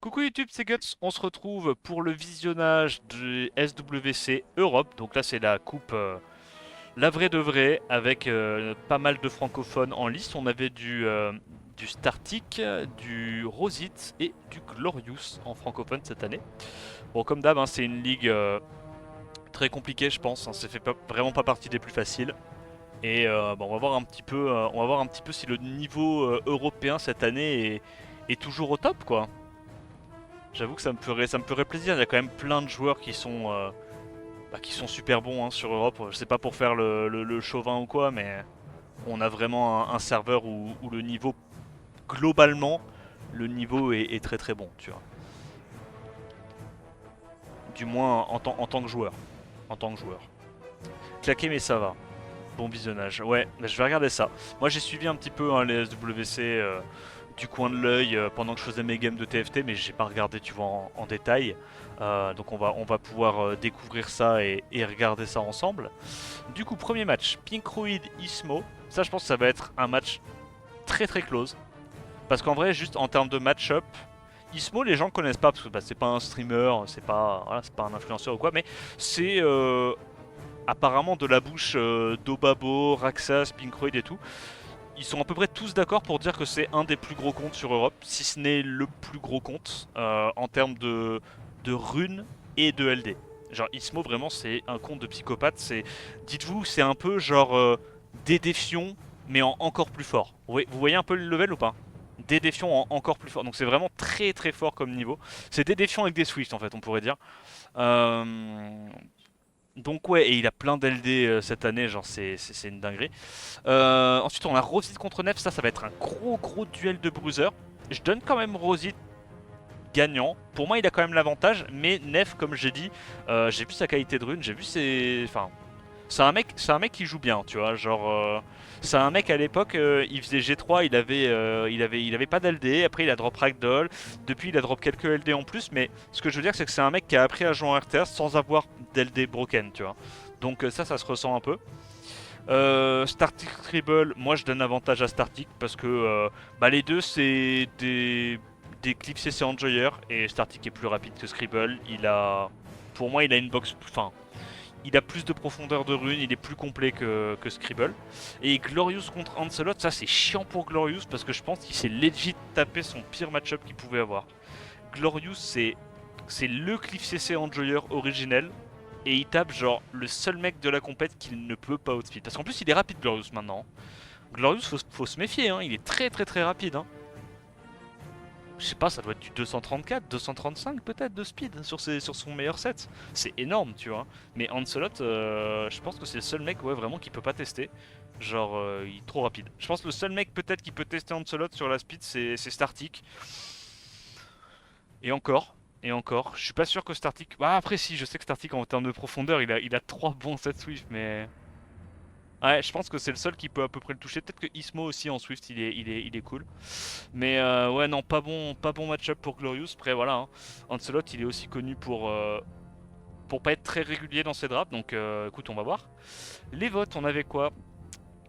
Coucou YouTube, c'est Guts. On se retrouve pour le visionnage du SWC Europe. Donc là, c'est la coupe, la vraie de vraie, avec pas mal de francophones en lice. On avait du Startic, du Rosit et du Glorious en francophone cette année. Bon, comme d'hab, hein, c'est une ligue très compliquée, je pense. Hein, ça fait vraiment pas partie des plus faciles. Et bon, on va voir un petit peu si le niveau européen cette année est toujours au top, quoi. J'avoue que ça me ferait plaisir. Il y a quand même plein de joueurs qui sont super bons hein, sur Europe. Je sais pas pour faire le chauvin ou quoi, mais on a vraiment un serveur où le niveau, globalement, le niveau est très très bon, tu vois. Du moins en tant que joueur. En tant que joueur. Claqué, mais ça va. Bon visionnage. Ouais, mais je vais regarder ça. Moi j'ai suivi un petit peu hein, les SWC du coin de l'œil pendant que je faisais mes games de TFT, mais j'ai pas regardé, tu vois, en détail. Donc on va pouvoir découvrir ça et regarder ça ensemble. Du coup, premier match, Pinkroid Ismo. Ça, je pense que ça va être un match très très close. Parce qu'en vrai, juste en termes de match-up, Ismo, les gens connaissent pas parce que bah, c'est pas un streamer, c'est pas un influenceur ou quoi, mais c'est apparemment de la bouche d'Obabo, Raxas, Pinkroid et tout. Ils sont à peu près tous d'accord pour dire que c'est un des plus gros comptes sur Europe, si ce n'est le plus gros compte en termes de runes et de LD. Genre Ismo vraiment c'est un compte de psychopathe, dites-vous c'est un peu genre des défions mais en encore plus fort. Vous voyez un peu le level ou pas? Des défions en encore plus fort. Donc c'est vraiment très très fort comme niveau. C'est des défions avec des Swift en fait on pourrait dire. Euh, donc ouais, et il a plein d'LD cette année, genre c'est une dinguerie. Ensuite on a Rosit contre Nef, ça va être un gros duel de bruiser. Je donne quand même Rosit gagnant. Pour moi il a quand même l'avantage, mais Nef comme j'ai dit, j'ai vu sa qualité de rune, j'ai vu ses... Enfin, c'est un mec qui joue bien, tu vois, genre... c'est un mec à l'époque, il faisait G3, il avait pas d'LD, après il a drop Ragdoll, depuis il a drop quelques LD en plus, mais ce que je veux dire c'est que c'est un mec qui a appris à jouer en RTS sans avoir d'LD broken, tu vois. Donc ça se ressent un peu. Startic Scribble, moi je donne avantage à Startic parce que bah, les deux c'est des clips CC Enjoyer et Startic est plus rapide que Scribble. Pour moi il a une box, enfin il a plus de profondeur de rune, il est plus complet que Scribble. Et Glorious contre Ancelot, ça c'est chiant pour Glorious parce que je pense qu'il s'est legit tapé son pire match-up qu'il pouvait avoir. Glorious c'est le cliff CC Enjoyer originel et il tape genre le seul mec de la compète qu'il ne peut pas outspeed. Parce qu'en plus il est rapide Glorious maintenant. Glorious faut se méfier, hein. Il est très rapide. Hein. Je sais pas, ça doit être du 234, 235 peut-être de speed sur son meilleur set. C'est énorme, tu vois. Mais Ancelot, je pense que c'est le seul mec ouais, vraiment qui peut pas tester. Genre, il est trop rapide. Je pense que le seul mec peut-être qui peut tester Ancelot sur la speed, c'est Startic. Et encore, et encore. Je suis pas sûr que Startic... Bah après si, je sais que Startic en termes de profondeur, il a 3 bons sets Swift, mais... Ouais, je pense que c'est le seul qui peut à peu près le toucher. Peut-être que Ismo aussi en Swift, il est cool. Mais ouais, non, pas bon match-up pour Glorious. Après, voilà, hein. Ancelot, il est aussi connu pour pas être très régulier dans ses drops. Donc, écoute, on va voir. Les votes, on avait quoi?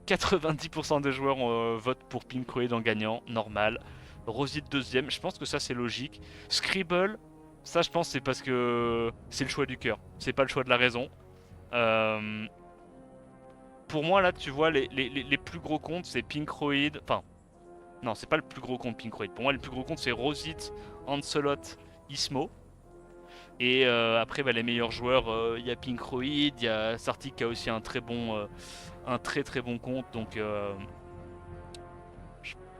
90% des joueurs votent pour Pinkroid en gagnant, normal. Rosit deuxième, je pense que ça c'est logique. Scribble, ça je pense c'est parce que c'est le choix du cœur, c'est pas le choix de la raison. Euh, pour moi là tu vois les plus gros comptes c'est Pinkroid, enfin non c'est pas le plus gros compte Pinkroid, pour moi le plus gros compte c'est Rosit, Ancelot, Ismo. Et après bah, les meilleurs joueurs, il y a Pinkroid, il y a Sartic qui a aussi un très bon compte donc...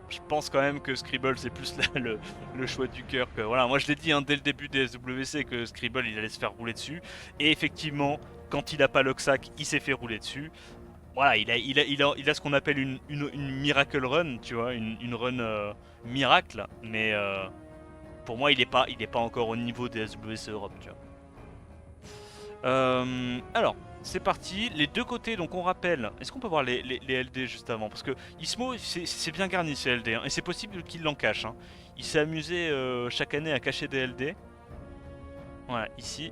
je pense quand même que Scribble c'est plus là, le choix du cœur que voilà. Moi je l'ai dit hein, dès le début des SWC que Scribble il allait se faire rouler dessus et effectivement quand il a pas Loxac il s'est fait rouler dessus. Voilà il a ce qu'on appelle une miracle run tu vois une run miracle mais pour moi il est pas encore au niveau des SWC Europe tu vois. Alors, c'est parti. Les deux côtés, donc on rappelle. Est-ce qu'on peut voir les LD juste avant? Parce que Ismo, c'est bien garni ces LD. Hein, et c'est possible qu'il l'en cache. Hein. Il s'est amusé chaque année à cacher des LD. Voilà, ici.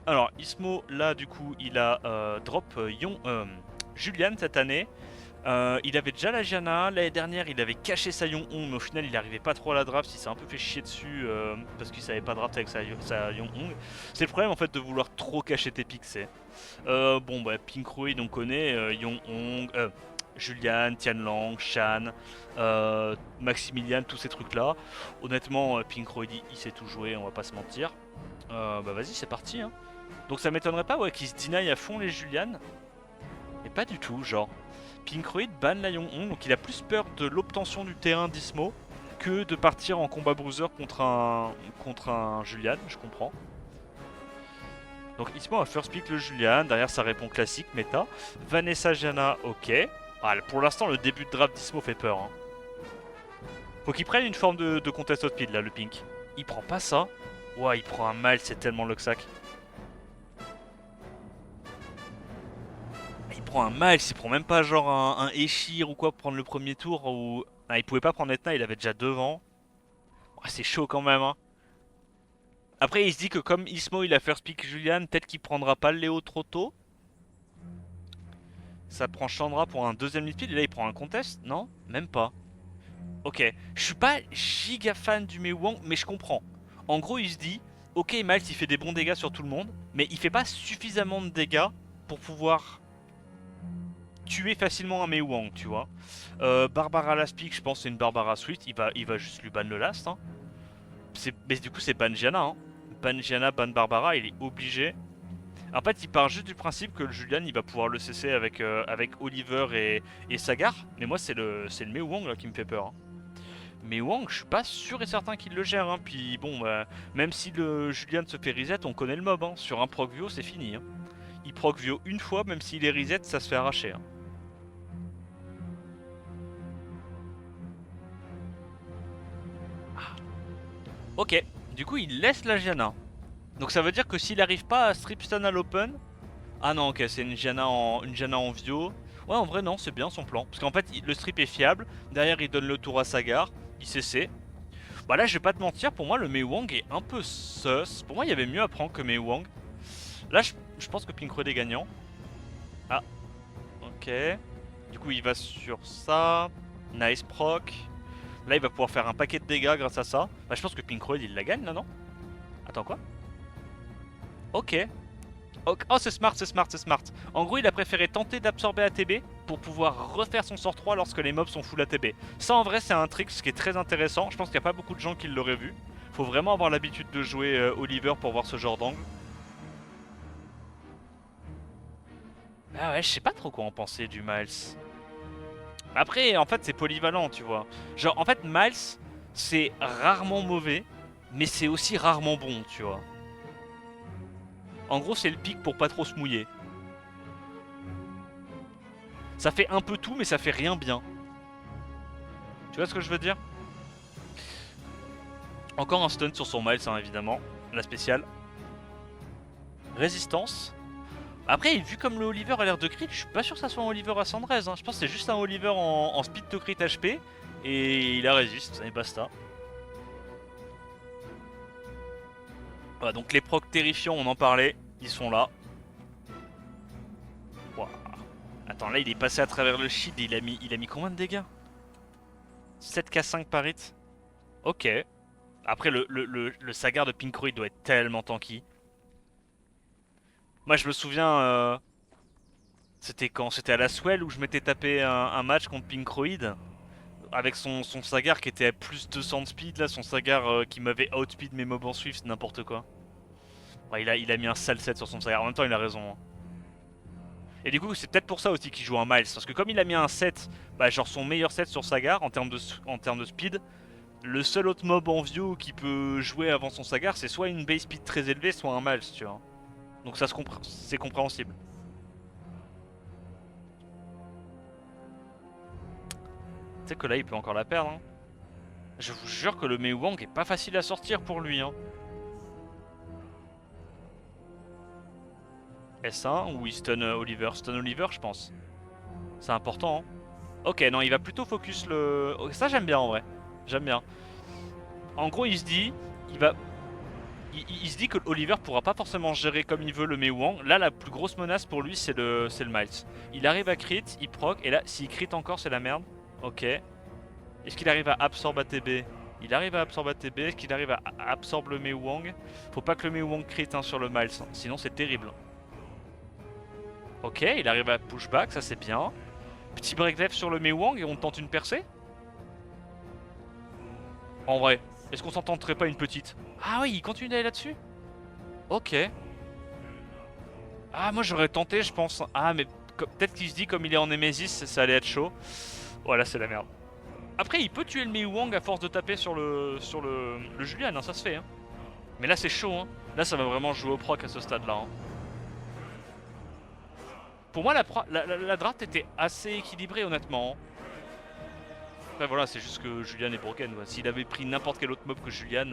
Alors, Ismo, là, du coup, il a drop Julian cette année. Il avait déjà la Janna, l'année dernière il avait caché sa Yong-Hong, mais au final il arrivait pas trop à la draft, il s'est un peu fait chier dessus parce qu'il savait pas draft avec sa Yong-Hong. C'est le problème en fait de vouloir trop cacher tes picks, c'est. Bon bah Pinkroid on connaît, Yong-Hong, Julian, Tianlang, Shan, Maximilian, tous ces trucs là. Honnêtement Pinkroid il sait tout jouer, on va pas se mentir. Bah vas-y c'est parti hein. Donc ça m'étonnerait pas ouais, qu'il se deny à fond les Julian. Mais pas du tout genre. Pinkroid ban la Yong-Hong, donc il a plus peur de l'obtention du terrain d'Ismo que de partir en combat bruiser contre un Julian, je comprends. Donc Ismo a first pick le Julian, derrière ça répond classique, méta. Vanessa Janna, ok. Ah, pour l'instant le début de draft d'Ismo fait peur. Hein. Faut qu'il prenne une forme de contest speed là, le pink. Il prend pas ça. Ouais, il prend un mal, c'est tellement le sac. Il prend un Miles, il prend même pas genre un Eshir ou quoi pour prendre le premier tour ou... Ah, il pouvait pas prendre Etna, il avait déjà devant. Oh, c'est chaud quand même hein. Après il se dit que comme Ismo il a first pick Julian, peut-être qu'il prendra pas le Léo trop tôt. Ça prend Chandra pour un deuxième midfield et là il prend un contest, non? Même pas. Ok, je suis pas giga fan du Mei Wang mais je comprends. En gros il se dit, ok Miles il fait des bons dégâts sur tout le monde, mais il fait pas suffisamment de dégâts pour pouvoir tuer facilement un Mei Wang, tu vois. Barbara Last Pick, je pense c'est une Barbara Swift, il va juste lui ban le last. Hein. Mais du coup c'est ban Gianna. Hein. Ban Gianna, ban Barbara, il est obligé. En fait il part juste du principe que le Julian il va pouvoir le cesser avec, avec Oliver et Sagar. Mais moi c'est le Mei Wang là qui me fait peur. Hein. Mei Wang je suis pas sûr et certain qu'il le gère. Hein. Puis bon bah, même si le Julian se fait reset on connaît le mob. Hein. Sur un proc Vio c'est fini. Hein. Il proc Vio une fois même s'il est reset ça se fait arracher. Hein. Ok, du coup il laisse la Gianna. Donc ça veut dire que s'il n'arrive pas à strip stun à l'open... Ah non ok c'est une Gianna en Vio. Ouais en vrai non c'est bien son plan. Parce qu'en fait le strip est fiable. Derrière il donne le tour à Sagar. Il CC. Bah là je vais pas te mentir, pour moi le Mei Wang est un peu sus. Pour moi il y avait mieux à prendre que Mei Wang. Là je pense que Pinkroid est gagnant. Ah ok. Du coup il va sur ça. Nice proc. Là il va pouvoir faire un paquet de dégâts grâce à ça. Bah je pense que Pinkroid il la gagne là non? Attends quoi? Ok. Oh c'est smart, c'est smart, c'est smart. En gros il a préféré tenter d'absorber ATB pour pouvoir refaire son sort 3 lorsque les mobs sont full ATB. Ça en vrai c'est un trick qui est très intéressant. Je pense qu'il n'y a pas beaucoup de gens qui l'auraient vu. Faut vraiment avoir l'habitude de jouer Oliver pour voir ce genre d'angle. Ah ouais je sais pas trop quoi en penser du Miles. Après en fait c'est polyvalent tu vois. Genre en fait Miles c'est rarement mauvais mais c'est aussi rarement bon tu vois. En gros c'est le pic pour pas trop se mouiller. Ça fait un peu tout mais ça fait rien bien. Tu vois ce que je veux dire? Encore un stun sur son Miles hein, évidemment. La spéciale. Résistance. Après vu comme le Oliver a l'air de crit, je suis pas sûr que ça soit un Oliver à 113 hein. Je pense que c'est juste un Oliver en speed to crit HP. Et il a résiste et basta. Voilà donc les procs terrifiants on en parlait. Ils sont là. Wow. Attends là il est passé à travers le shield et il a mis combien de dégâts? 7k5 par hit. Ok. Après le Sagar de Pinkroid doit être tellement tanky. Moi je me souviens, c'était quand? C'était à la Swell où je m'étais tapé un match contre Pinkroid. Avec son Sagar qui était à plus 200 de speed là, son Sagar qui m'avait outspeed mes mobs en Swift, n'importe quoi. Ouais, il a mis un sale set sur son Sagar, en même temps il a raison. Hein. Et du coup c'est peut-être pour ça aussi qu'il joue un Miles, parce que comme il a mis un set, bah, genre son meilleur set sur Sagar en termes de speed, le seul autre mob en view qui peut jouer avant son Sagar c'est soit une base speed très élevée, soit un Miles tu vois. Donc ça c'est compréhensible. Tu sais que là il peut encore la perdre. Hein. Je vous jure que le Mei Wang est pas facile à sortir pour lui. Hein. S1 ou il stun Oliver? Stun Oliver je pense. C'est important. Hein. Ok non il va plutôt focus le... Ça j'aime bien en vrai. J'aime bien. En gros il se dit, il va... il se dit que Oliver pourra pas forcément gérer comme il veut le Mei Wang. Là, la plus grosse menace pour lui, c'est le Miles. Il arrive à crit, il proc, et là, s'il crit encore, c'est la merde. Ok. Est-ce qu'il arrive à absorber ATB? Il arrive à absorber ATB. Est-ce qu'il arrive à absorber le Mei Wang? Faut pas que le Mei Wang crit hein, sur le Miles, hein. Sinon c'est terrible. Ok, il arrive à pushback, ça c'est bien. Petit break left sur le Mei Wang et on tente une percée? En vrai, est-ce qu'on s'en tenterait pas une petite? Ah oui, il continue d'aller là-dessus? Ok. Ah, moi j'aurais tenté, je pense. Ah, mais peut-être qu'il se dit, comme il est en Nemesis, ça allait être chaud. Voilà, c'est la merde. Après, il peut tuer le Mei Wang à force de taper sur le Julian, hein, ça se fait. Hein. Mais là, c'est chaud. Hein. Là, ça va vraiment jouer au proc à ce stade-là. Hein. Pour moi, la draft était assez équilibrée, honnêtement. Hein. Après, voilà, c'est juste que Julian est broken. S'il avait pris n'importe quel autre mob que Julian,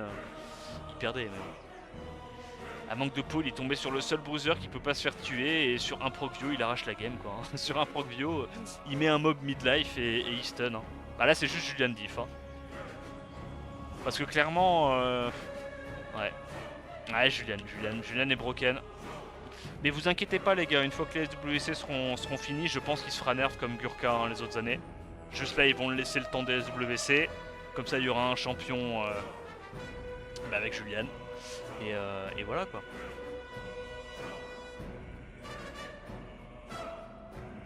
il perdait. Mais... à manque de peau, il est tombé sur le seul bruiser qui peut pas se faire tuer. Et sur un procvio, il arrache la game. Quoi. Sur un procvio, il met un mob midlife et il stun. Hein. Bah là, c'est juste Julian diff. Hein. Parce que clairement... ouais. Ouais, Julian est broken. Mais vous inquiétez pas les gars, une fois que les SWC seront finis, je pense qu'il se fera nerf comme Gurka hein, les autres années. Juste là, ils vont laisser le temps des SWC. Comme ça, il y aura un champion bah, avec Julian. Et voilà quoi.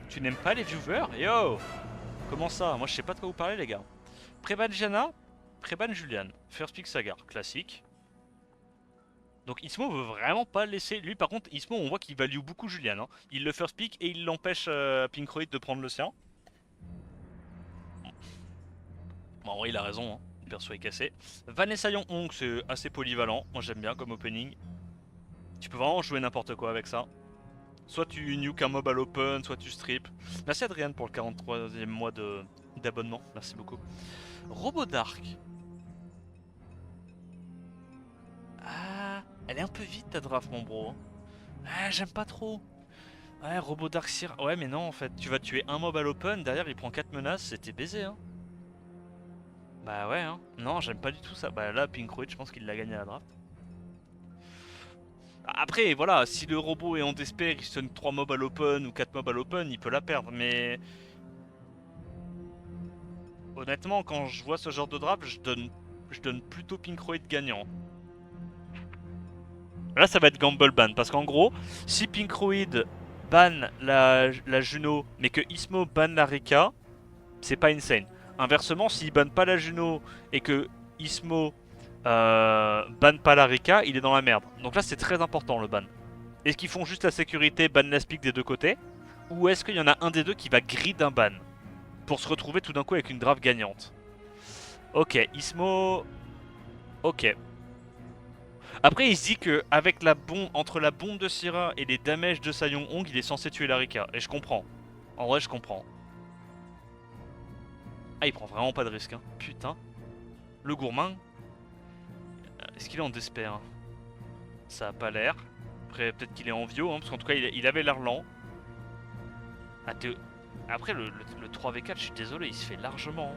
Tu n'aimes pas les viewers? Yo! Comment ça? Moi je sais pas de quoi vous parlez les gars. Préban Jana, Préban Julian. First pick Sagar, classique. Donc Ismo veut vraiment pas laisser. Lui par contre, Ismo on voit qu'il value beaucoup Julian. Hein. Il le first pick et il l'empêche Pinkroid de prendre le sien. Bon, en vrai il a raison, hein. Le perso est cassé. Vanessa Young c'est assez polyvalent. Moi j'aime bien comme opening. Tu peux vraiment jouer n'importe quoi avec ça. Soit tu nuke un mob à l'open, soit tu strip. Merci Adrien pour le 43e mois d'abonnement. Merci beaucoup. Robot Dark. Ah, elle est un peu vite ta draft mon bro. Ah, j'aime pas trop. Ouais, Robot Dark Sir. Ouais, mais non en fait. Tu vas tuer un mob à l'open, derrière il prend 4 menaces, c'était baisé hein. Bah ouais hein. Non, j'aime pas du tout ça. Bah là, Pinkroid, je pense qu'il l'a gagné à la draft. Après, voilà, si le robot est en despair, il stun 3 mobs à l'open ou 4 mobs à l'open, il peut la perdre, mais... honnêtement, quand je vois ce genre de draft, je donne plutôt Pinkroid gagnant. Là, ça va être Gamble ban, parce qu'en gros, si Pinkroid ban la Juno, mais que Ismo ban la Rika, c'est pas insane. Inversement, s'il banne pas la Juno et que Ismo ban pas la Rika, il est dans la merde. Donc là, c'est très important le ban. Est-ce qu'ils font juste la sécurité, ban la speak des deux côtés? Ou est-ce qu'il y en a un des deux qui va grid un ban pour se retrouver tout d'un coup avec une draft gagnante? Ok, Ismo... ok. Après, il se dit que avec la bombe, entre la bombe de Syrah et les damages de Sayong Hong, il est censé tuer la Rika. Et je comprends. En vrai, je comprends. Ah, il prend vraiment pas de risque, hein. Putain. Le gourmand. Est-ce qu'il est en despair? Ça a pas l'air. Après, peut-être qu'il est en vio, hein, parce qu'en tout cas, il avait l'air lent. Ah, après, le 3v4, je suis désolé, il se fait largement.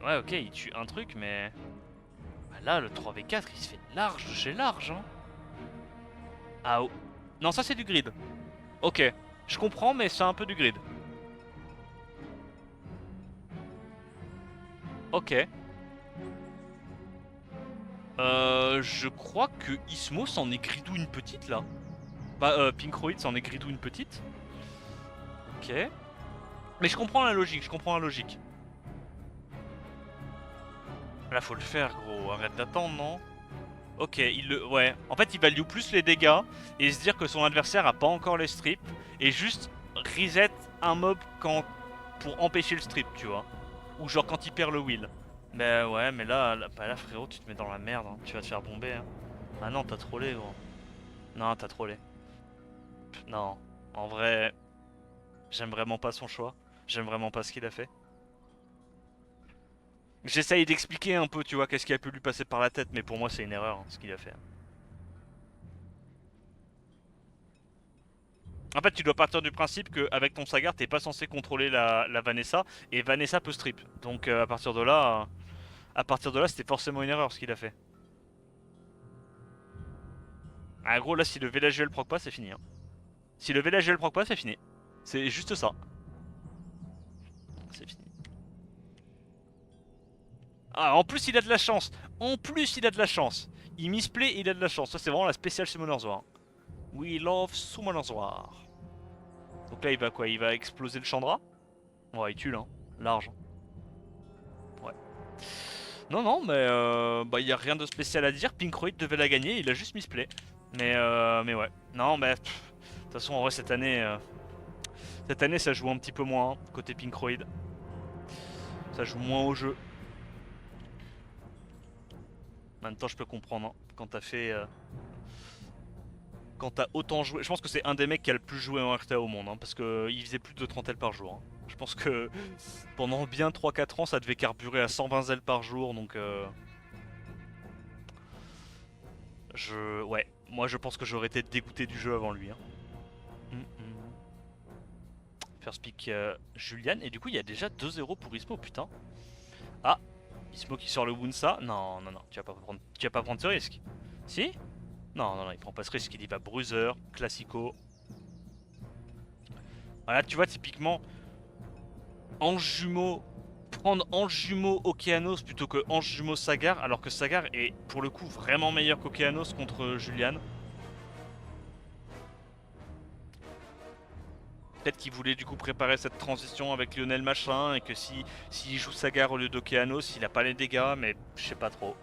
Ouais, ok, il tue un truc, mais... bah là, le 3v4, il se fait large de chez large. Hein. Ah, oh. Non, ça, c'est du grid. Ok, je comprends, mais c'est un peu du grid. Ok. Je crois que Ismo s'en est gridou une petite, là. Bah, Pinkroid s'en est gridou une petite. Ok. Mais je comprends la logique, je comprends la logique. Là, faut le faire, gros. Arrête d'attendre, non? Ok, ouais. En fait, il value plus les dégâts et se dire que son adversaire a pas encore les strips et juste reset un mob pour empêcher le strip, tu vois. Ou genre quand il perd le will. Mais ouais, mais bah là frérot, tu te mets dans la merde, hein. Tu vas te faire bomber. Hein. Ah non, t'as trollé, gros. Non, t'as trollé. Non, en vrai, j'aime vraiment pas son choix. J'aime vraiment pas ce qu'il a fait. J'essaye d'expliquer un peu, tu vois, qu'est-ce qui a pu lui passer par la tête, mais pour moi c'est une erreur, hein, ce qu'il a fait. En fait, tu dois partir du principe qu'avec ton Sagar, t'es pas censé contrôler la Vanessa, et Vanessa peut strip. Donc à partir de là, À partir de là, c'était forcément une erreur ce qu'il a fait. Ah, gros, là, si le VLGL proc pas, c'est fini. Hein. Si le VLGL proc pas, c'est fini. C'est juste ça. C'est fini. Ah, en plus, il a de la chance. En plus, il a de la chance. Il misplay, il a de la chance. Ça, c'est vraiment la spéciale Summoner's War. We love Summoner's War. Donc là, il va quoi? Il va exploser le Chandra. Ouais, il tue là. Large. Ouais. Non, non, mais bah, y a rien de spécial à dire. Pinkroid devait la gagner, il a juste misplay. Mais ouais. Non, mais de toute façon, en vrai, cette année, ça joue un petit peu moins hein, côté Pinkroid. Ça joue moins au jeu. En même temps, je peux comprendre hein, quand t'as fait. Quand t'as autant joué. Je pense que c'est un des mecs qui a le plus joué en RTA au monde, hein, parce qu'il faisait plus de 30 L par jour. Hein. Je pense que pendant bien 3-4 ans, ça devait carburer à 120 L par jour, donc Ouais, moi je pense que j'aurais été dégoûté du jeu avant lui. Hein. First pick Julian, et du coup il y a déjà 2-0 pour Ismo, putain. Ah, Ismo qui sort le Wunsa. Non, non, non, tu vas pas prendre ce risque. Si? Non, non, non, il prend pas ce risque, il y va Bruiser, Classico. Voilà, tu vois, typiquement, Ange Jumeau, prendre Ange Jumeau Okeanos plutôt que Ange Jumeau Sagar, alors que Sagar est pour le coup vraiment meilleur qu'Okeanos contre Julian. Peut-être qu'il voulait du coup préparer cette transition avec Lionel Machin et que s'il joue Sagar au lieu d'Okeanos, il a pas les dégâts, mais je sais pas trop.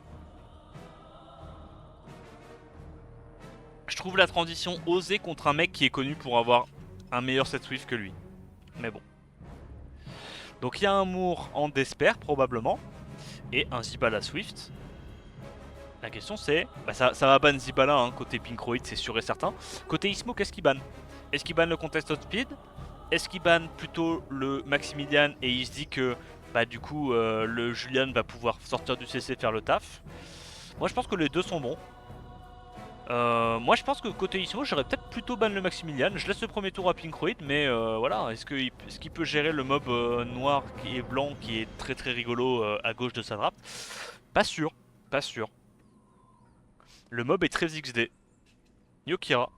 Je trouve la transition osée contre un mec qui est connu pour avoir un meilleur set Swift que lui. Mais bon. Donc il y a un Moore en Despair probablement et un Zibala Swift. La question c'est, bah ça va ban Zibala hein, côté Pinkroid c'est sûr et certain. Côté Ismo qu'est-ce qu'il ban? Est-ce qu'il ban le Contest Outspeed? Est-ce qu'il ban plutôt le Maximilian et il se dit que bah du coup le Julian va pouvoir sortir du CC faire le taf? Moi je pense que les deux sont bons. Moi je pense que côté Ismo j'aurais peut-être plutôt ban le Maximilian. Je laisse le premier tour à Pinkroid mais voilà, est-ce qu'il peut gérer le mob noir et blanc qui est très très rigolo à gauche de sa draft? Pas sûr, pas sûr. Le mob est très XD. Yokira.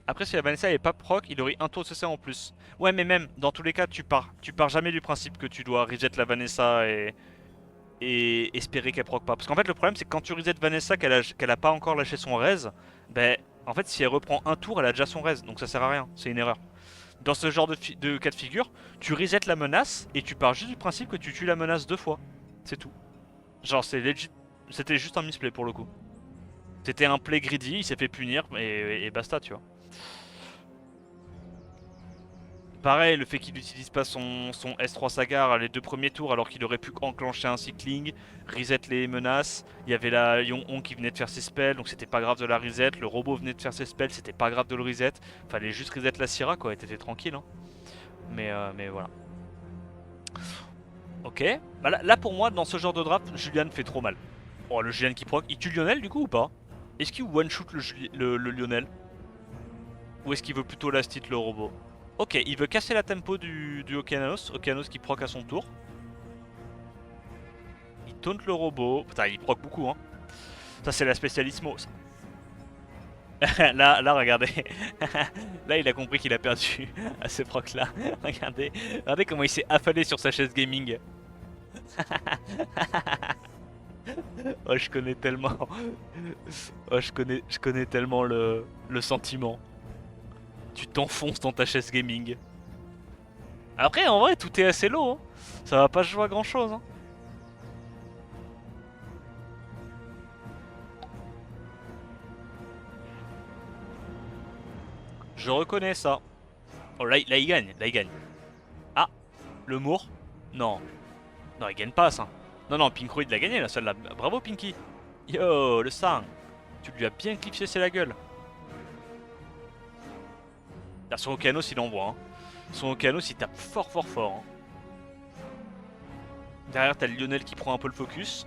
Après, si la Vanessa est pas proc, il aurait un tour de CC en plus. Ouais, mais même, dans tous les cas, tu pars jamais du principe que tu dois reset la Vanessa et espérer qu'elle proc pas. Parce qu'en fait, le problème, c'est que quand tu reset Vanessa, qu'elle a pas encore lâché son raise, ben, en fait, si elle reprend un tour, elle a déjà son raise. Donc ça sert à rien, c'est une erreur. Dans ce genre de cas de figure, tu reset la menace et tu pars juste du principe que tu tues la menace 2 fois. C'est tout. Genre, c'est legit. C'était juste un misplay pour le coup. C'était un play greedy, il s'est fait punir et basta, tu vois. Pareil, le fait qu'il n'utilise pas son S3 Sagar les 2 premiers tours alors qu'il aurait pu enclencher un cycling, reset les menaces. Il y avait la Yon-On qui venait de faire ses spells, donc c'était pas grave de la reset. Le robot venait de faire ses spells, c'était pas grave de le reset. Fallait juste reset la Syrah quoi, et t'étais tranquille. Hein. Mais voilà. Ok. Bah là pour moi, dans ce genre de draft, Julian fait trop mal. Oh, le Julian qui proc. Il tue Lionel du coup ou pas? Est-ce qu'il one-shoot le Lionel? Ou est-ce qu'il veut plutôt last hit le robot? Ok, il veut casser la tempo du Okeanos. Okeanos qui proc à son tour. Il taunt le robot. Putain, il proc beaucoup, hein. Ça, c'est la spécialismo. Là, regardez. Là, il a compris qu'il a perdu à ce proc-là. Regardez comment il s'est affalé sur sa chaise gaming. Oh, je connais tellement. Oh, je connais tellement le sentiment. Tu t'enfonces dans ta chaise gaming. Après, en vrai, tout est assez low. Hein. Ça va pas se jouer à grand chose. Hein. Je reconnais ça. Oh, là, il gagne. Là, il gagne. Ah, le Moore. Non. Non, il gagne pas ça. Non, non, Pinkroid l'a gagné là, celle-là. Bravo, Pinky. Yo, le sang. Tu lui as bien clipsé la gueule. Là, son Okeanos, il envoie. Hein. Son Okeanos, il tape fort, fort, fort. Hein. Derrière, t'as Lionel qui prend un peu le focus.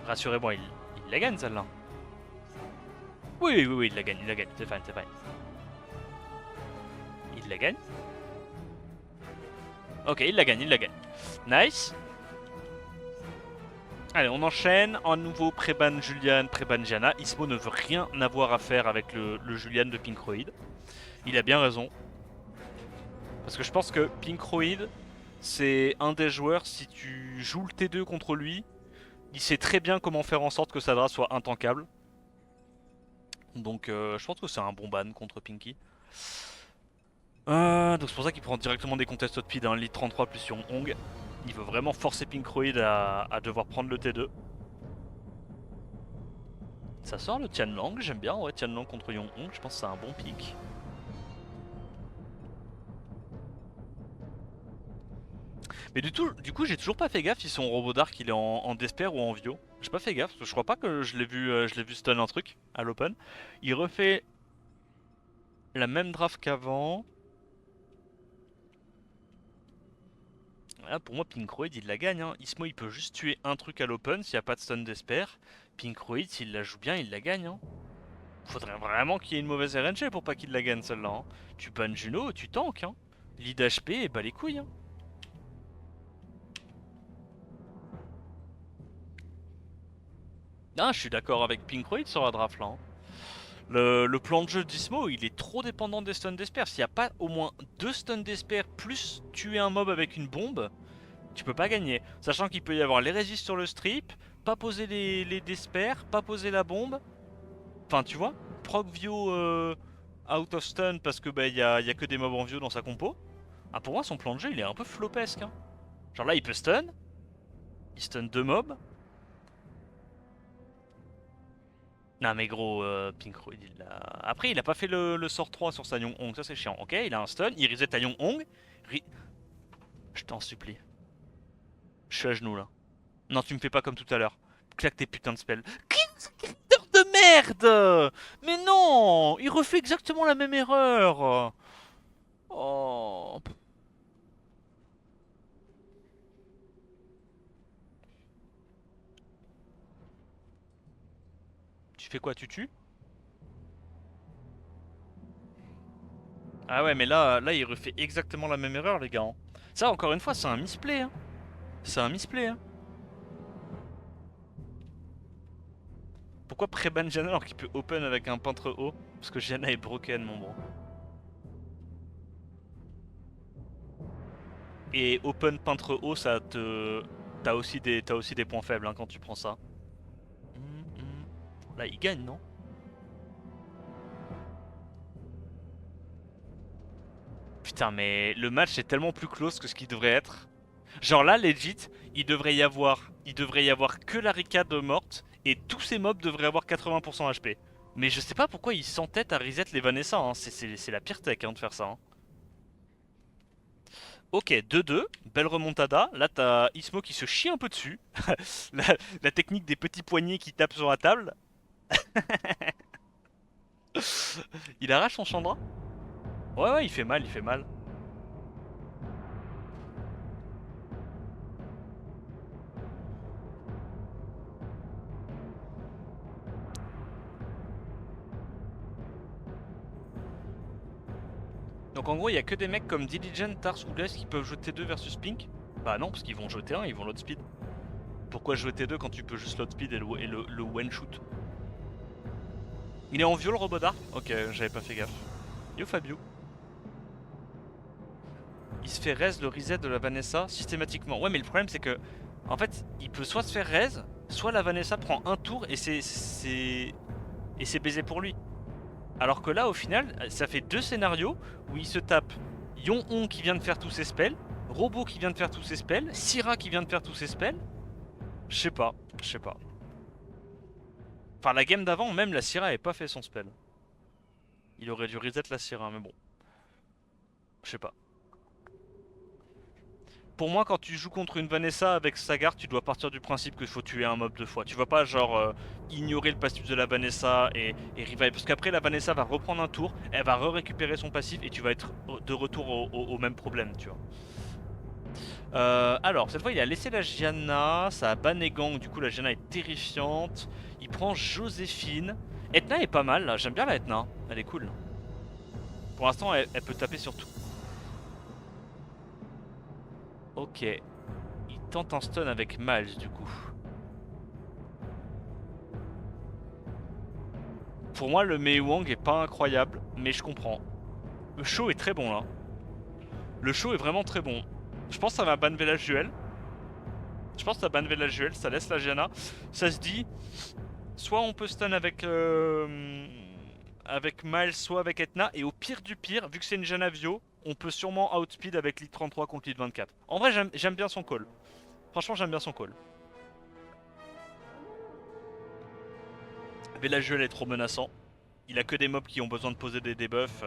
Rassurez-moi, il Il la gagne celle-là. Oui, oui, oui, il la gagne, c'est fine, c'est fine. Il la gagne. Ok, il la gagne, il la gagne. Nice. Allez, on enchaîne. Un nouveau Préban Julian, Préban Gianna. Ismo ne veut rien avoir à faire avec le Julian de Pinkroid. Il a bien raison. Parce que je pense que Pinkroid, c'est un des joueurs, si tu joues le T2 contre lui, il sait très bien comment faire en sorte que Sadra soit intankable. Donc je pense que c'est un bon ban contre Pinky. Donc c'est pour ça qu'il prend directement des contests speed, hein, lead 33 plus Yon Hong. Il veut vraiment forcer Pinkroid à devoir prendre le T2. Ça sort le Tianlang, j'aime bien, ouais, Tianlang contre Yon Hong, je pense que c'est un bon pick. Mais du coup j'ai toujours pas fait gaffe si son robot d'arc il est en Despair ou en Vio. J'ai pas fait gaffe, parce que je crois pas que je l'ai vu stun un truc à l'open. Il refait la même draft qu'avant. Là, pour moi Pinkroid il la gagne, hein. Ismo il peut juste tuer un truc à l'open s'il n'y a pas de stun Despair. Pinkroid s'il la joue bien il la gagne, hein. Faudrait vraiment qu'il y ait une mauvaise RNG pour pas qu'il la gagne celle-là, hein. Tu bannes Juno, tu tankes, hein. Lead HP et bah les couilles, hein. Ah, je suis d'accord avec Pinkroid sur la draft là, hein. Le plan de jeu d'Ismo, il est trop dépendant des stuns d'Esper. S'il n'y a pas au moins 2 stuns d'Esper plus tuer un mob avec une bombe, tu peux pas gagner. Sachant qu'il peut y avoir les résistes sur le strip, pas poser les d'Esper, pas poser la bombe. Enfin, tu vois, proc Vio out of stun parce que bah, y a que des mobs en Vio dans sa compo. Ah, pour moi, son plan de jeu, il est un peu flopesque, hein. Genre là, il peut stun. Il stun 2 mobs. Non mais gros, Pinkroid il a... Après il a pas fait le sort 3 sur sa Yon Hong, ça c'est chiant. Ok, il a un stun, il reset à Yon Hong. Je t'en supplie. Je suis à genoux là. Non tu me fais pas comme tout à l'heure. Claque tes putains de spells. Leader de merde. Mais non. Il refait exactement la même erreur. Oh. Tu fais quoi, tu tues? Ah ouais mais là il refait exactement la même erreur les gars, hein. Ça encore une fois c'est un misplay, hein. C'est un misplay, hein. Pourquoi pré-ban Janna alors qu'il peut open avec un peintre haut? Parce que Janna est broken mon bro. Et open peintre haut ça te... T'as aussi des points faibles, hein, quand tu prends ça. Là il gagne non? Putain mais le match est tellement plus close que ce qu'il devrait être. Genre là legit il devrait y avoir que la Ricade morte et tous ces mobs devraient avoir 80% HP. Mais je sais pas pourquoi ils s'entêtent à reset les Vanessa, hein. C'est la pire tech, hein, de faire ça, hein. Ok, 2-2, belle remontada. Là, t'as Ismo qui se chie un peu dessus. la technique des petits poignets qui tapent sur la table. Il arrache son Chandra. Ouais, ouais, il fait mal, il fait mal. Donc en gros, il y a que des mecs comme Diligent, Tars ou Les qui peuvent jouer T2 versus Pink. Bah non, parce qu'ils vont jouer T1, ils vont load speed. Pourquoi jouer T2 quand tu peux juste load speed et le one shoot? Il est en viol le robot d'arc? Ok, j'avais pas fait gaffe. Yo Fabio. Il se fait raise le reset de la Vanessa systématiquement. Ouais mais le problème c'est que en fait il peut soit se faire raise, soit la Vanessa prend un tour et c'est baisé pour lui. Alors que là au final ça fait 2 scénarios où il se tape Yon-On qui vient de faire tous ses spells, Robot qui vient de faire tous ses spells, Syrah qui vient de faire tous ses spells. Je sais pas, je sais pas. Enfin la game d'avant même la Syrah avait pas fait son spell. Il aurait dû reset la Syrah mais bon. Je sais pas. Pour moi, quand tu joues contre une Vanessa avec Sagar, tu dois partir du principe qu'il faut tuer un mob 2 fois. Tu vas pas genre ignorer le passif de la Vanessa et revive. Parce qu'après la Vanessa va reprendre un tour, elle va récupérer son passif et tu vas être de retour au même problème, tu vois. Alors, cette fois, il a laissé la Gianna, ça a banné Gang, du coup la Gianna est terrifiante. Il prend Joséphine. Etna est pas mal, là, j'aime bien la Etna, elle est cool. Pour l'instant, elle peut taper sur tout. Ok. Il tente un stun avec Miles, du coup. Pour moi, le Mei Wang est pas incroyable, mais je comprends. Le show est très bon, là. Le show est vraiment très bon. Je pense que ça va ban Village Duel. Je pense que ça ban Village Duel, ça laisse la Gianna. Ça se dit, soit on peut stun avec Miles, soit avec Etna. Et au pire du pire, vu que c'est une Gianna Vio, on peut sûrement outspeed avec Lead 33 contre Lead 24. En vrai, j'aime bien son call. Franchement, j'aime bien son call. Village Duel est trop menaçant. Il a que des mobs qui ont besoin de poser des debuffs.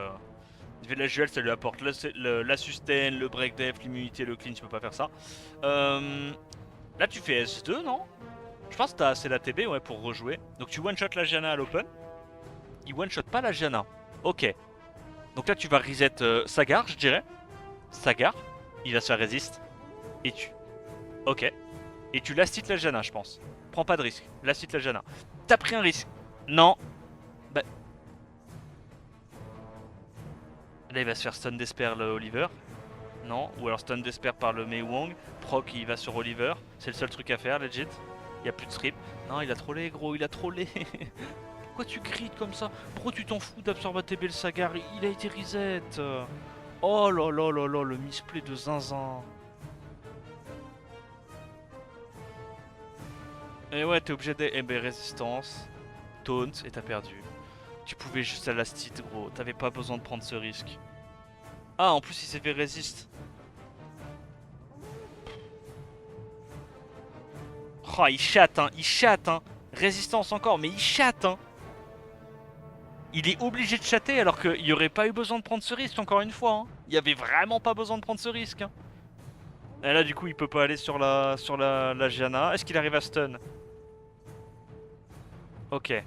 Village Duel, ça lui apporte la sustain, le break def, l'immunité, le clean, tu peux pas faire ça. Là, tu fais S2, non? Je pense que t'as assez d'ATB, ouais, pour rejouer. Donc tu one-shot la Gianna à l'open. Il one-shot pas la Gianna. Ok. Donc là, tu vas reset Sagar, je dirais. Sagar. Il va se faire résist. Et tu... Ok. Et tu last hit la Gianna, je pense. Prends pas de risque. Last hit la Gianna. T'as pris un risque. Non. Bah... Là, il va se faire stun d'esper le Oliver. Non. Ou alors stun d'esper par le Mei Wang. Proc, il va sur Oliver. C'est le seul truc à faire, legit. Il y a plus de strip. Non, il a trollé, gros. Il a trollé. Pourquoi tu grides comme ça? Pourquoi tu t'en fous d'absorber TB le Sagar? Il a été reset. Oh là là là là, le misplay de zinzin. Et ouais, t'es obligé de... Eh ben, résistance. Taunt, et t'as perdu. Tu pouvais juste à last hit, gros. T'avais pas besoin de prendre ce risque. Ah, en plus, il s'est fait résist. Oh, il chatte, hein. Il chatte, hein. Résistance encore, mais il chatte, hein. Il est obligé de chatter alors qu'il n'y aurait pas eu besoin de prendre ce risque, encore une fois. Hein. Il n'y avait vraiment pas besoin de prendre ce risque. Hein. Et là, du coup, il peut pas aller sur la Gianna. Est-ce qu'il arrive à stun? Ok.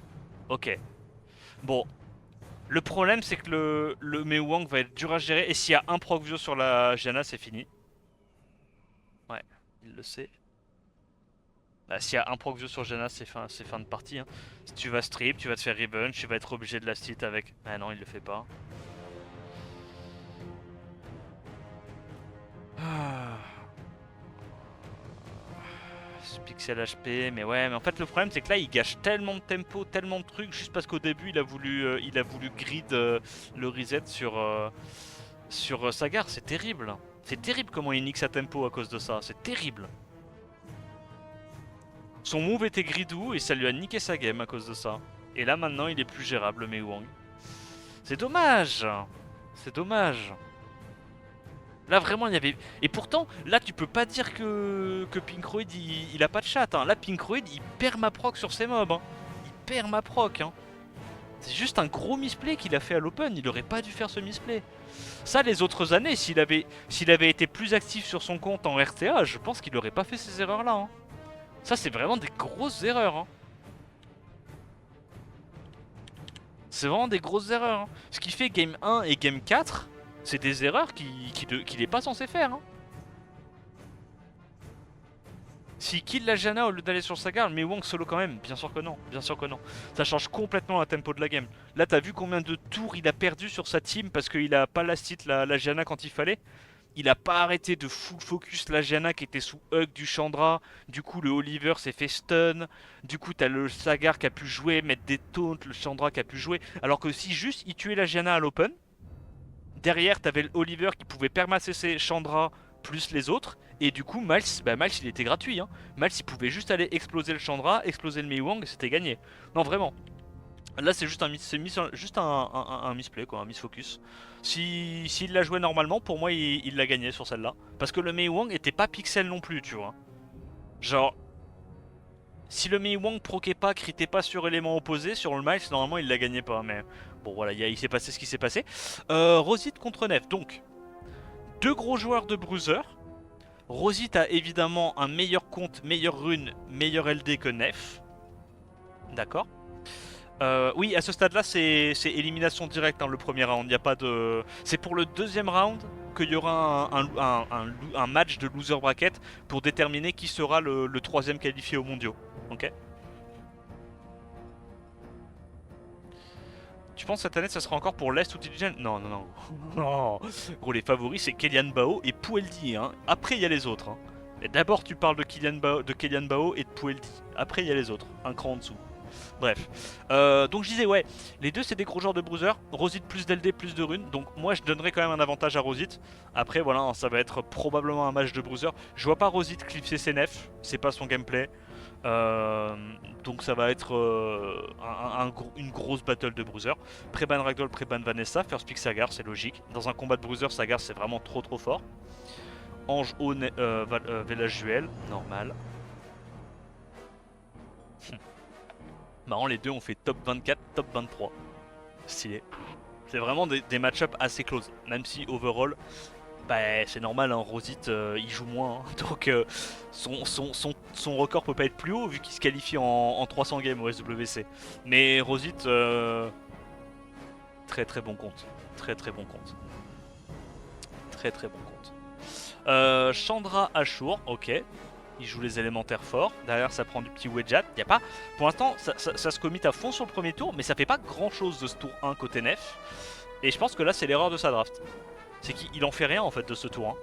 Ok. Bon. Le problème, c'est que le Mei Wang va être dur à gérer. Et s'il y a un proc vio sur la Gianna, c'est fini. Ouais, il le sait. Bah, s'il y a un proc vio sur Gianna, c'est fin de partie. Hein. Si tu vas strip, tu vas te faire revenge, tu vas être obligé de last hit avec... Ah non, il le fait pas. Ah. Pixel HP, mais ouais, mais en fait le problème c'est que là il gâche tellement de tempo, tellement de trucs juste parce qu'au début il a voulu grid le reset sur Sagar, c'est terrible. C'est terrible comment il nique sa tempo à cause de ça, c'est terrible. Son move était gridou et ça lui a niqué sa game à cause de ça. Et là maintenant il est plus gérable, le Mei Wang. C'est dommage. C'est dommage. Là vraiment il y avait... Et pourtant là tu peux pas dire que Pinkroid il a pas de chat hein. Là Pinkroid il perd ma proc sur ses mobs hein. Il perd ma proc hein. C'est juste un gros misplay qu'il a fait à l'open. Il aurait pas dû faire ce misplay. Ça les autres années s'il avait été plus actif sur son compte en RTA, je pense qu'il aurait pas fait ces erreurs là hein. Ça c'est vraiment des grosses erreurs hein. C'est vraiment des grosses erreurs hein. Ce qui fait game 1 et game 4, c'est des erreurs qu'il est pas censé faire hein. S'il kill la Gianna au lieu d'aller sur Sagar, mais Wang solo quand même, bien sûr que non, bien sûr que non. Ça change complètement la tempo de la game. Là t'as vu combien de tours il a perdu sur sa team parce qu'il a pas last hit la Gianna quand il fallait. Il a pas arrêté de full focus la Gianna qui était sous hug du Chandra. Du coup le Oliver s'est fait stun. Du coup t'as le Sagar qui a pu jouer, mettre des taunts, le Chandra qui a pu jouer. Alors que si juste il tuait la Gianna à l'open, derrière t'avais le Oliver qui pouvait perma-CC Chandra plus les autres. Et du coup Miles, Miles il était gratuit hein. Miles il pouvait juste aller exploser le Chandra, exploser le Mei Wang et c'était gagné. Non vraiment. Là c'est juste un misplay quoi, un misfocus. S'il l'a joué normalement, pour moi il l'a gagné sur celle-là. Parce que le Mei Wang était pas pixel non plus tu vois. Genre... Si le Mei Wang proquait pas, critait pas sur élément opposé, sur le Miles normalement il la gagnait pas. Mais bon voilà, il s'est passé ce qui s'est passé. Rosite contre Nef, donc... Deux gros joueurs de Bruiser. Rosite a évidemment un meilleur compte, meilleure rune, meilleur LD que Nef. D'accord. Oui, à ce stade-là, c'est élimination directe, hein, le premier round. Y a pas de... C'est pour le deuxième round. qu'il y aura un match de loser bracket pour déterminer qui sera le troisième qualifié aux mondiaux. Ok. Tu penses cette année ça sera encore pour l'Est ou Diligent? Non, non, non. Non. Gros, les favoris c'est Kylian Bao et Pueldi. Hein. Après, il y a les autres. Hein. Et d'abord, tu parles de Kylian Bao et de Pueldi. Après, il y a les autres. Un cran en dessous. Bref. Donc, je disais, ouais, les deux c'est des gros joueurs de bruiser. Rosite plus d'LD plus de runes. Donc, moi, je donnerais quand même un avantage à Rosite. Après, voilà, ça va être probablement un match de bruiser. Je vois pas Rosite clipser CNF. C'est pas son gameplay. Euh, donc ça va être une grosse battle de bruiser. Pré-ban Ragdoll, pré-ban Vanessa, first pick Sagar, c'est logique. Dans un combat de bruiser, Sagar c'est vraiment trop fort. Ange O, Vélage Juel, normal. Marrant, les deux ont fait top 24, top 23. Stylé. C'est vraiment des match-ups assez close, même si overall, bah, c'est normal, hein, Rosite il joue moins, hein, donc son record peut pas être plus haut vu qu'il se qualifie en 300 games au SWC. Mais Rosite, très bon compte, très bon compte, très bon compte. Chandra Ashur, ok, il joue les élémentaires forts. Derrière, ça prend du petit Wedjat. Y a pas, pour l'instant, ça se commit à fond sur le premier tour, mais ça fait pas grand chose de ce tour 1 côté nef. Et je pense que là, c'est l'erreur de sa draft. C'est qu'il en fait rien en fait de ce tour. Hein.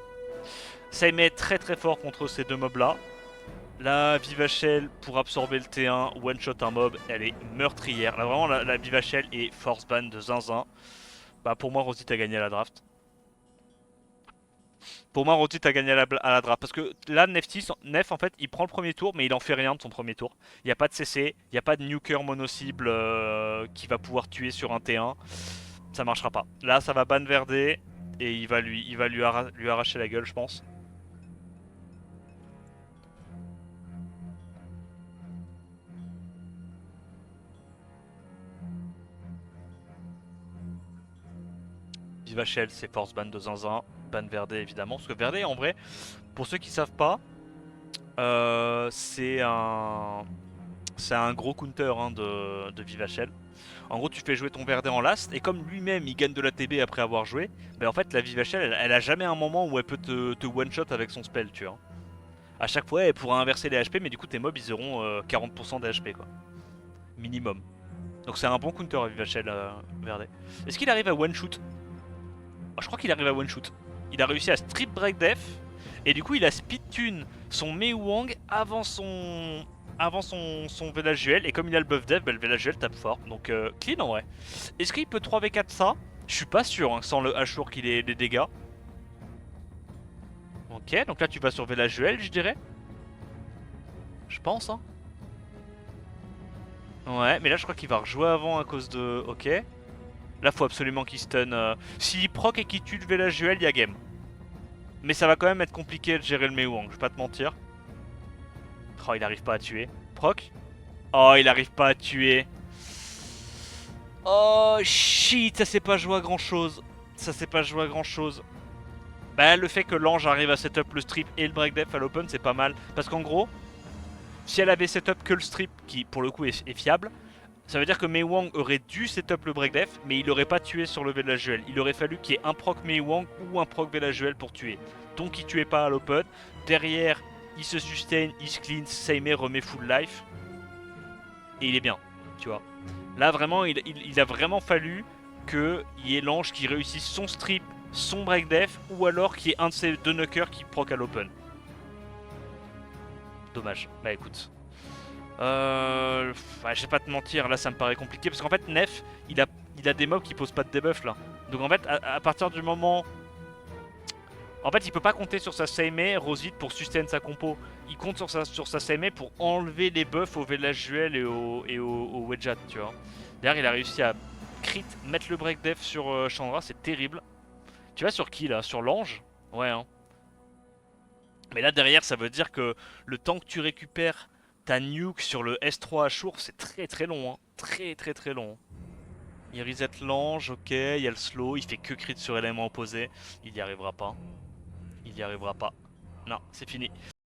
Ça émet très fort contre ces deux mobs là. La Vivachel pour absorber le T1, one shot un mob, elle est meurtrière. Là vraiment la Vivachel est force ban de zinzin. Bah pour moi Rosite a gagné à la draft. Pour moi Rosite a gagné à la draft. Parce que là Nef en fait il prend le premier tour mais il en fait rien de son premier tour. Il n'y a pas de CC, il n'y a pas de nuker mono-cible qui va pouvoir tuer sur un T1. Ça marchera pas. Là ça va ban Verdé. Et il va lui arracher la gueule, je pense. Vivachel, c'est force ban de zinzin. Ban Verdé, évidemment. Parce que Verdé, en vrai, pour ceux qui savent pas, c'est un gros counter hein, de Vivachel. En gros, tu fais jouer ton Verdé en last, et comme lui-même il gagne de la TB après avoir joué, ben en fait la Vivachel elle a jamais un moment où elle peut te one-shot avec son spell, tu vois. A chaque fois elle pourra inverser les HP, mais du coup tes mobs ils auront 40% de HP quoi. Minimum. Donc c'est un bon counter à Vivachel Verdé. Est-ce qu'il arrive à one-shoot? Oh, je crois qu'il arrive à one-shoot. Il a réussi à strip break def, et du coup il a speed tune son Mei Wang avant son Village Duel, et comme il a le buff def, bah, le Village Duel tape fort. Donc clean en vrai. Est-ce qu'il peut 3v4 ça? Je suis pas sûr, hein, sans le Ashur qu'il ait les dégâts. Ok, donc là tu vas sur Village Duel, je dirais. Je pense, hein. Ouais, mais là je crois qu'il va rejouer avant à cause de... Ok. Là faut absolument qu'il stun. S'il proc et qu'il tue le Village Duel, il y a game. Mais ça va quand même être compliqué de gérer le Mei Wang, je vais pas te mentir. Oh, il arrive pas à tuer. Proc. Oh, il arrive pas à tuer. Oh shit, ça s'est pas joué à grand chose. Ça s'est pas joué à grand chose. Bah le fait que l'ange arrive à setup le strip et le break def à l'open c'est pas mal. Parce qu'en gros, si elle avait setup que le strip, qui pour le coup est fiable, ça veut dire que Mei Wang aurait dû setup le break def, mais il aurait pas tué sur le Village Duel. Il aurait fallu qu'il y ait un proc Mei Wang ou un proc Village Duel pour tuer. Donc il tuait pas à l'open. Derrière, il se sustain, il se clean, Seimei remet full life. Et il est bien, tu vois. Là vraiment, il a vraiment fallu qu'il y ait l'ange qui réussisse son strip, son break def, ou alors qu'il y ait un de ces deux knockers qui proc à l'open. Dommage. Bah écoute. Je vais pas te mentir, là ça me paraît compliqué parce qu'en fait Nef il a des mobs qui posent pas de debuff là. Donc en fait à partir du moment... En fait il peut pas compter sur sa Seimei Rosite pour sustain sa compo. Il compte sur sa Seimei pour enlever les buffs au Village Duel et au Wedjat, tu vois. D'ailleurs il a réussi à crit, mettre le break def sur Chandra, c'est terrible. Tu vas sur qui là? Sur l'ange? Ouais hein. Mais là derrière ça veut dire que le temps que tu récupères ta nuke sur le S3 Ashur, c'est très long, hein. Très long. Il reset l'ange, ok, il y a le slow, il fait que crit sur élément opposé. Il y arrivera pas. Il y arrivera pas. Non, c'est fini.